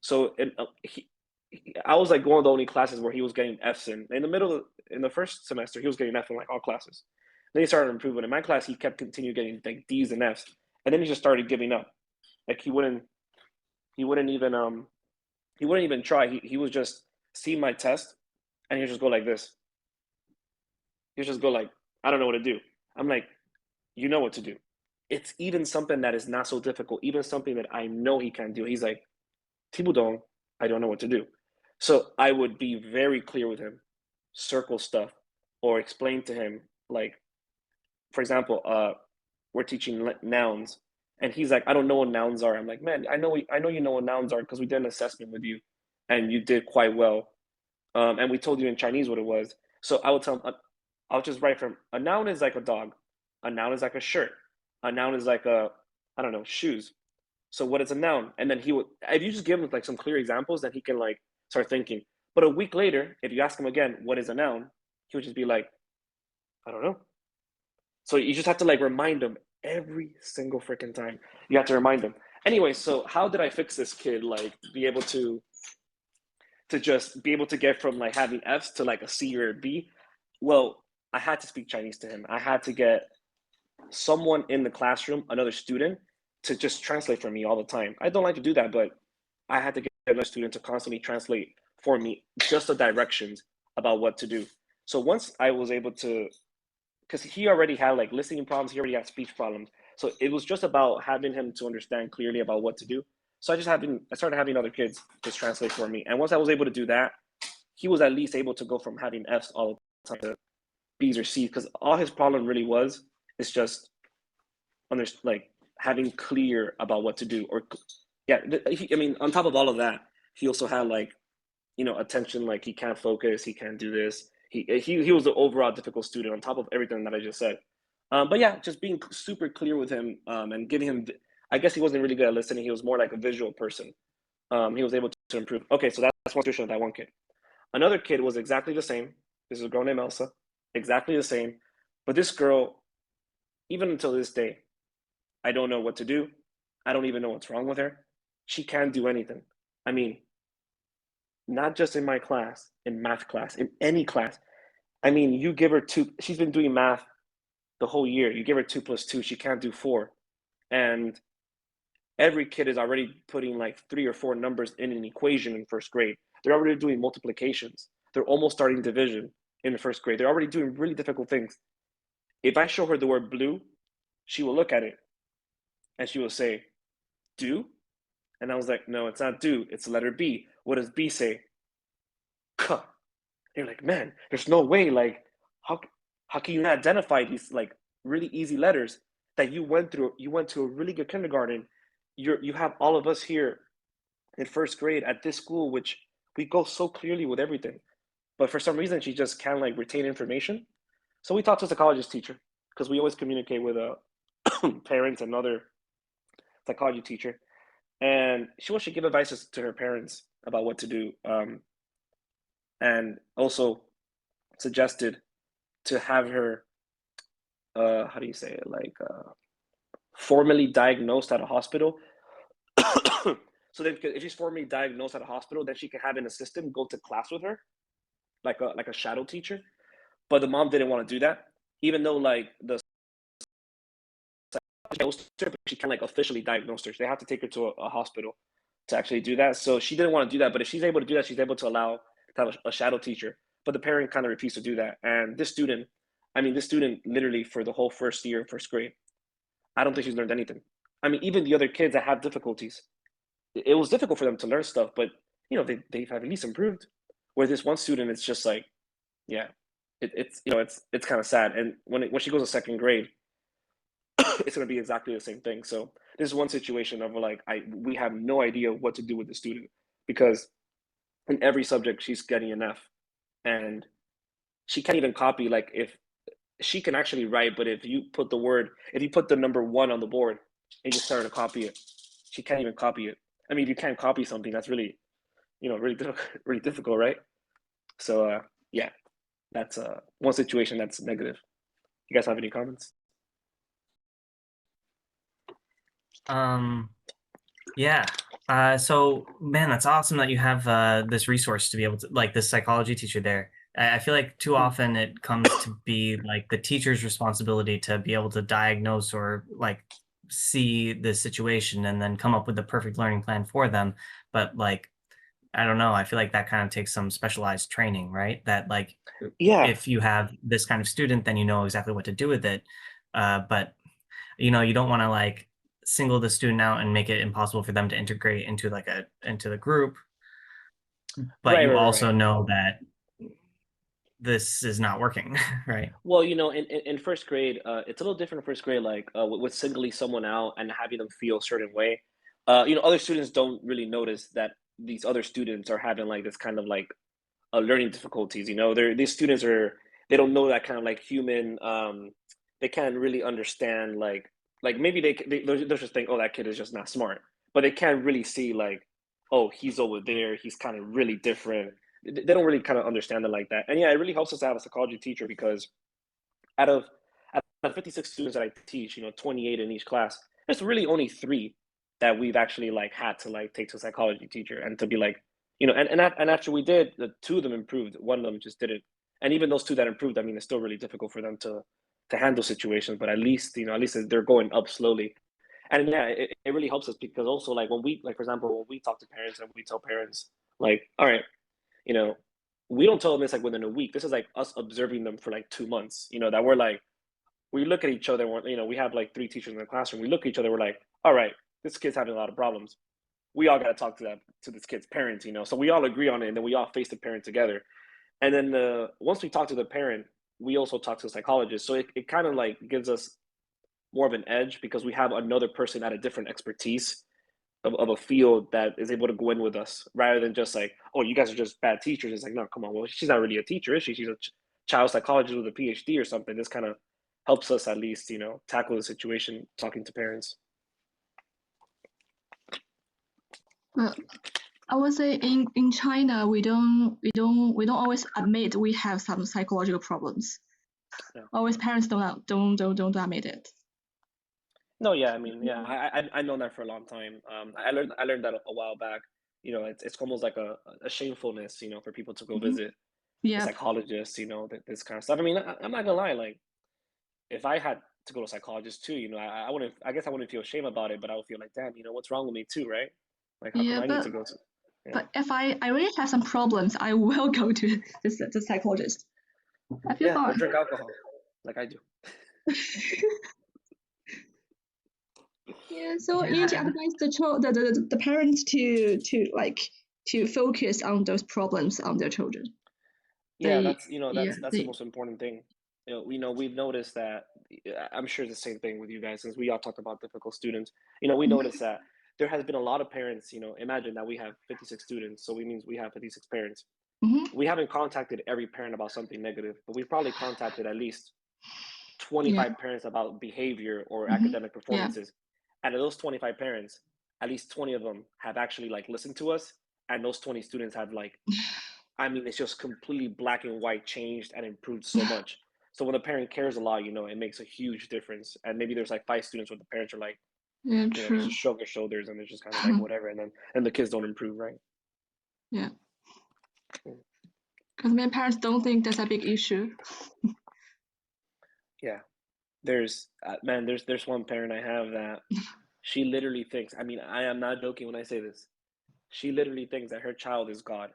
So I was like one of the only classes where he was getting Fs in the middle in the first semester. He was getting F in like all classes. Then he started improving. In my class, he kept continue getting like Ds and Fs, and then he just started giving up. Like he wouldn't even he wouldn't even try. He would just see my test, and he'd just go like this. He'd just go like, I don't know what to do. I'm like, you know what to do. It's even something that is not so difficult, even something that I know he can do. He's like, Tibudong, I don't know what to do. So I would be very clear with him, circle stuff, or explain to him, like, for example, we're teaching nouns, and he's like, I don't know what nouns are. I'm like, man, I know you know what nouns are because we did an assessment with you, and you did quite well, and we told you in Chinese what it was. So I would tell him, I'll just write for him. A noun is like a dog. A noun is like a shirt. A noun is like I don't know, shoes. So what is a noun? And then he would, if you just give him like some clear examples, then he can like start thinking. But a week later, if you ask him again, what is a noun? He would just be like, I don't know. So you just have to like remind him every single freaking time. You have to remind him. Anyway, so how did I fix this kid? Like be able to just be able to get from like having Fs to like a C or a B? Well, I had to speak Chinese to him. I had to get someone in the classroom, another student, to just translate for me all the time. I don't like to do that, but I had to get another student to constantly translate for me just the directions about what to do. So once I was able to, because he already had like listening problems, he already had speech problems. So it was just about having him to understand clearly about what to do. So I started having other kids just translate for me. And once I was able to do that, he was at least able to go from having Fs all the time to B's or C's, because all his problem really was is just like having clear about what to do. Or yeah, I mean, on top of all of that, he also had like attention, like he can't focus, he can't do this. He was the overall difficult student on top of everything that I just said. But yeah, just being super clear with him, and giving him. I guess he wasn't really good at listening. He was more like a visual person. He was able to improve. Okay, so that's one situation with that one kid. Another kid was exactly the same. This is a girl named Elsa, exactly the same. But this girl, even until this day, I don't know what to do. I don't even know what's wrong with her. She can't do anything. I mean, not just in my class, in math class, in any class. I mean, you give her two, she's been doing math the whole year. You give her 2 + 2, she can't do 4. And every kid is already putting like 3 or 4 numbers in an equation in first grade. They're already doing multiplications. They're almost starting division in the first grade. They're already doing really difficult things. If I show her the word blue, she will look at it and she will say, do? And I was like, no, it's not do, it's the letter B. What does B say? Cuh. You're like, man, there's no way. Like, how how can you not identify these like really easy letters that you went through? You went to a really good kindergarten. You have all of us here in first grade at this school, which we go so clearly with everything. But for some reason, she just can't like retain information. So we talked to a psychologist teacher because we always communicate with parents and other psychology teacher, and she wants to give advice to her parents about what to do, and also suggested to have her, how do you say it, like formally diagnosed at a hospital. So that if she's formally diagnosed at a hospital, then she can have an assistant go to class with her, like a shadow teacher. But the mom didn't want to do that, even though like the diagnosed her, but she can't like officially diagnose her. So they have to take her to a hospital to actually do that. So she didn't want to do that. But if she's able to do that, she's able to allow to have a shadow teacher. But the parent kind of refused to do that. And this student, I mean, this student literally for the whole first year, first grade, I don't think she's learned anything. I mean, even the other kids that have difficulties, it was difficult for them to learn stuff, but you know, they've at least improved. Where this one student, it's just like, yeah, it's you know, it's kind of sad. And when she goes to second grade, it's going to be exactly the same thing. So this is one situation of like we have no idea what to do with the student because in every subject she's getting an F, and she can't even copy. Like if she can actually write, but if you put the number one on the board and you start to copy it, she can't even copy it. I mean, if you can't copy something, that's really, you know, really difficult, really difficult, right? So yeah, that's one situation that's negative. You guys have any comments?
Yeah. So man, that's awesome that you have this resource to be able to like this psychology teacher there. I feel like too often it comes to be like the teacher's responsibility to be able to diagnose or like see the situation and then come up with the perfect learning plan for them. But like, I don't know, I feel like that kind of takes some specialized training, right? That like
Yeah,
if you have this kind of student, then you know exactly what to do with it. But you know, you don't want to like single the student out and make it impossible for them to integrate into like into the group, but
right,
you
right, right, right.
also know that this is not working, right?
Well, you know, in first grade, it's a little different in first grade, like with singling someone out and having them feel a certain way. You know, other students don't really notice that these other students are having like this kind of like learning difficulties. You know, these students they don't know that kind of like human. They can't really understand like maybe they're just think, oh, that kid is just not smart, but they can't really see like, oh, he's over there. He's kind of really different. They don't really kind of understand it like that. And yeah, it really helps us to have a psychology teacher because out of out of 56 students that I teach, you know, 28 in each class, there's really only three that we've actually like had to like take to a psychology teacher and to be like, you know, and after we did, the two of them improved, one of them just didn't. And even those two that improved, I mean, it's still really difficult for them to handle situations, but at least, you know, at least they're going up slowly. And yeah, it really helps us because also like when we like for example when we talk to parents and we tell parents like, all right, you know, we don't tell them this like within a week. This is like us observing them for like 2 months. You know, that we're like we look at each other. You know, we have like three teachers in the classroom. We look at each other. We're like, all right, this kid's having a lot of problems. We all got to talk to this kid's parents. You know, so we all agree on it, and then we all face the parent together. And then once we talk to the parent, we also talk to the psychologist. So it kind of like gives us more of an edge because we have another person at a different expertise of a field that is able to go in with us rather than just like, oh, you guys are just bad teachers. It's like, no, come on. Well, she's not really a teacher, is she? She's a child psychologist with a PhD or something. This kind of helps us at least, you know, tackle the situation talking to parents.
I would say in China we don't always admit we have some psychological problems.
Yeah.
Always parents don't admit it.
No, yeah, I mean, yeah, I know that for a long time. I learned that a while back. You know, it's almost like a shamefulness, you know, for people to go visit a
Yep.
psychologist, you know, this kind of stuff. I mean, I'm not gonna lie, like if I had to go to a psychologist too, you know, I wouldn't, I guess I wouldn't feel shame about it, but I would feel like, damn, you know, what's wrong with me too, right? Like, how come
Yeah,
I need to go to, yeah,
but if I really have some problems, I will go to the psychologist. I feel
yeah, or
fine.
drink alcohol, like I do.
Yeah, so you need to
Yeah.
advise the parents to focus on those problems on their children.
Yeah,
They
that's you know
yeah
that's the
they
most important thing. We've noticed that. I'm sure it's the same thing with you guys, since we all talked about difficult students. We noticed that there has been a lot of parents. Imagine that we have 56 students, so it means we have 56 parents.
mm-hmm.
We haven't contacted every parent about something negative, but we've probably contacted at least
Yeah
25 parents about behavior or
mm-hmm.
academic
Yeah
performances. And of those 25 parents, at least 20 of them have actually like listened to us, and those 20 students have like, I mean, it's just completely black and white changed and improved so much. So when a parent cares a lot, it makes a huge difference. And maybe there's like 5 students where the parents are like,
yeah
they
true
just shrug their shoulders and they're just kind of like whatever, and the kids don't improve, right?
yeah because many parents don't think that's a big issue.
Yeah. There's one parent I have that she literally thinks, I mean, I am not joking when I say this. She literally thinks that her child is God,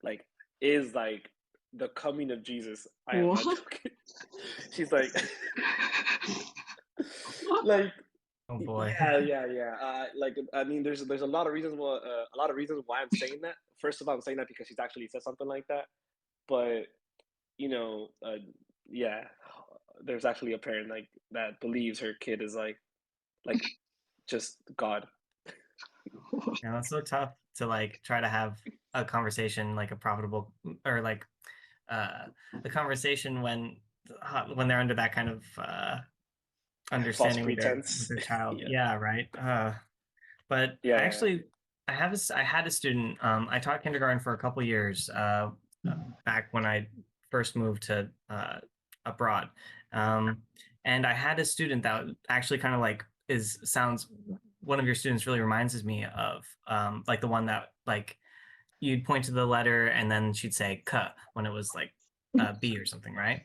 like is like the coming of Jesus. I am not
What?
joking. She's like, like,
Oh boy.
yeah. Like, I mean, there's a lot of reasons why I'm saying that. First of all, I'm saying that because she's actually said something like that. But you know, uh, yeah, there's actually a parent like that believes her kid is like just God.
Yeah, that's so tough to like try to have a conversation, like a profitable or like the conversation when they're under that kind of
False
understanding with
pretense.
their child.
Yeah,
Yeah, right. But
yeah,
I
yeah.
actually I had a student. I taught kindergarten for a couple years back when I first moved to abroad, and I had a student that actually kind of like is sounds. One of your students really reminds me of like the one that like you'd point to the letter and then she'd say "k" when it was like B or something, right?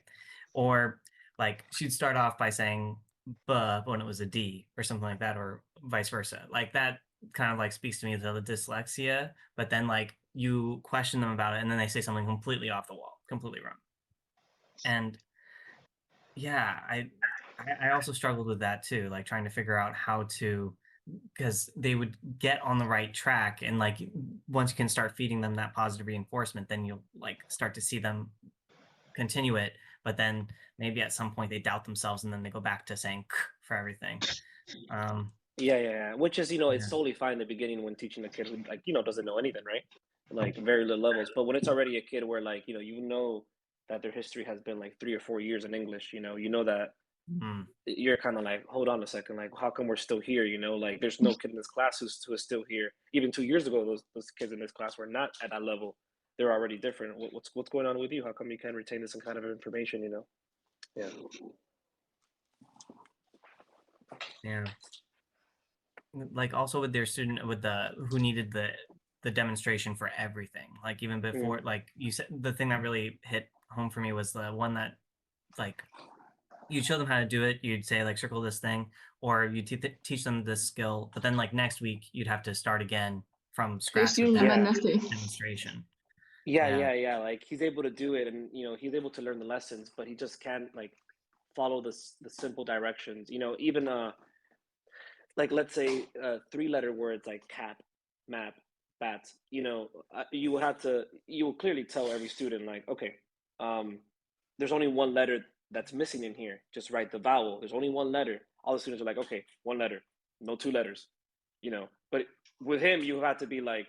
Or like she'd start off by saying "b" when it was a D or something like that, or vice versa. Like that kind of like speaks to me to the dyslexia. But then like you question them about it, and then they say something completely off the wall, completely wrong. And yeah, I also struggled with that too, like trying to figure out how to because they would get on the right track and like once you can start feeding them that positive reinforcement then you'll like start to see them continue it, but then maybe at some point they doubt themselves and then they go back to saying "K" for everything. um
Yeah. Which is, it's
yeah.
totally fine in the beginning when teaching a kid who like, doesn't know anything, right? Like very little levels. But when it's already a kid where like, that their history has been like 3 or 4 years in English, that
Mm.
you're kind of like, hold on a second, like how come we're still here? Like there's no kid in this class who is still here. Even 2 years ago, those kids in this class were not at that level. They're already different. What's going on with you? How come you can't retain this kind of information? Yeah.
Yeah, like also with their student with the who needed the demonstration for everything, like even before,
Mm.
like you said, the thing that really hit home for me was the one that like you'd show them how to do it. You'd say like circle this thing, or you teach them this skill. But then like next week, you'd have to start again from
They
scratch
still
with that
remember
Yeah.
nothing.
demonstration.
Yeah,
Yeah.
yeah, yeah. Like he's able to do it, and he's able to learn the lessons, but he just can't like follow the simple directions. Even like let's say 3-letter words like cap, map, bats. You will clearly tell every student like, okay, um, there's only one letter that's missing in here. Just write the vowel. There's only one letter. All the students are like, okay, one letter, no 2 letters. But with him, you have to be like,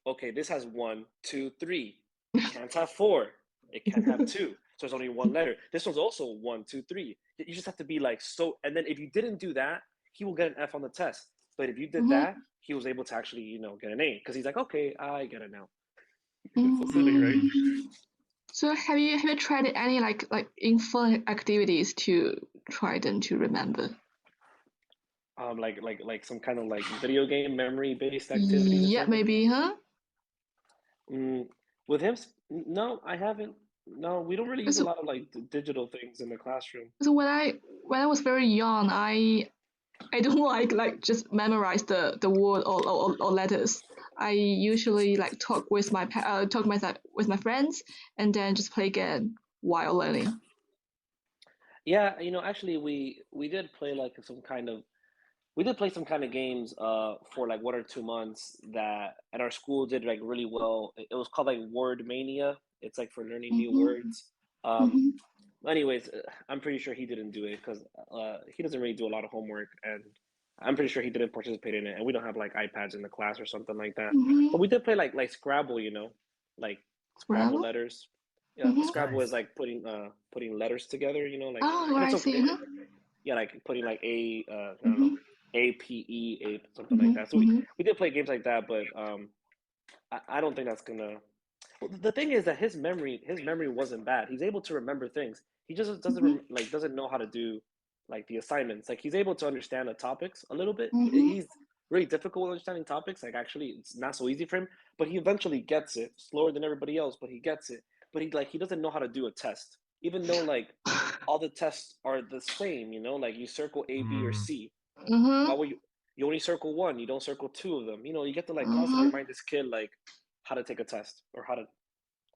okay, this has 1, 2, 3. It can't have 4. It can't have 2. So there's only one letter. This one's also 1, 2, 3. You just have to be like so. And then if you didn't do that, he will get an F on the test. But if you did
Mm-hmm.
that, he was able to actually, get an A because he's like, okay, I get it now. It's so silly, right?
Mm-hmm. So have you tried any in fun activities to try them to remember?
Like some kind of like video game memory based activities or
Yeah,
something.
maybe, huh?
With him, no, I haven't. No, we don't really use a
So,
lot of like digital things in the classroom.
so when I was very young, I don't like just memorize the word or letters. I usually like talk with my friends and then just play game while learning.
Yeah, actually, we did play like some kind of we did play some kind of games for like 1 or 2 months that at our school did like really well. It was called like Word Mania. It's like for learning new
Mm-hmm.
words.
Mm-hmm.
Anyways, I'm pretty sure he didn't do it because he doesn't really do a lot of homework, and I'm pretty sure he didn't participate in it. And we don't have like iPads in the class or something like that.
Mm-hmm.
But we did play like Scrabble, you know, like Scrabble
Scrabble.
letters. Yeah,
Mm-hmm.
Scrabble is
Nice.
like putting letters together, you know, like
Oh,
and
I
it's okay.
see. Huh?
Yeah, like putting like I don't know,
Mm-hmm.
APE, A something like that. So
Mm-hmm.
we did play games like that, but I don't think that's gonna. Well, the thing is that his memory wasn't bad. He's able to remember things. He just doesn't
Mm-hmm.
like doesn't know how to do like the assignments. Like he's able to understand the topics a little bit.
Mm-hmm.
He's really difficult with understanding topics. Like actually, it's not so easy for him. But he eventually gets it. Slower than everybody else, but he gets it. But he doesn't know how to do a test, even though like all the tests are the same. You know, like you circle A, B, or
Mm.
C.
Mm-hmm.
Why would you only circle one? You don't circle two of them. You know, you get to like constantly
Mm-hmm.
remind this kid like how to take a test or how to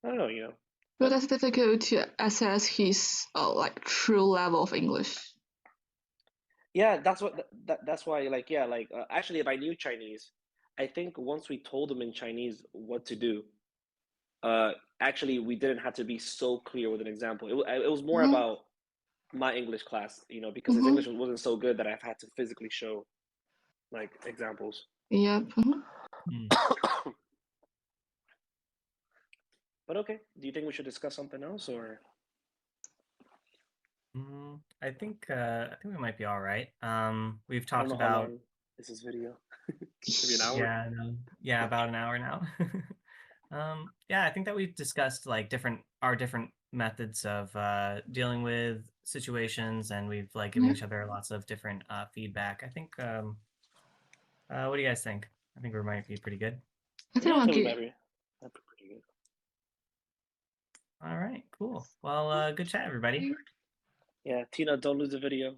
I don't know, you know.
But
But
that's difficult to assess his like true level of English.
yeah, that's why like yeah, like actually if I knew Chinese, I think once we told him in Chinese what to do, actually we didn't have to be so clear with an example. It was more
Mm-hmm.
about my English class, you know, because his
Mm-hmm.
English wasn't so good that I've had to physically show like examples.
Yep. Mm-hmm.
Mm.
But okay, do you think we should discuss something else or
I think we might be all right. We've
I don't
talked
know how
about
long is this video? Maybe an hour?
yeah, no, yeah, about an hour now. Yeah, I think that we've discussed like our different methods of dealing with situations, and we've like given
Yeah.
each other lots of different feedback. I think. What do you guys think? I think we might be pretty good.
I think
Yeah, I
we're
think we
good.
might be. That'd be pretty good.
All right, cool. Well, good chat, everybody.
Yeah, Tina, don't lose the video.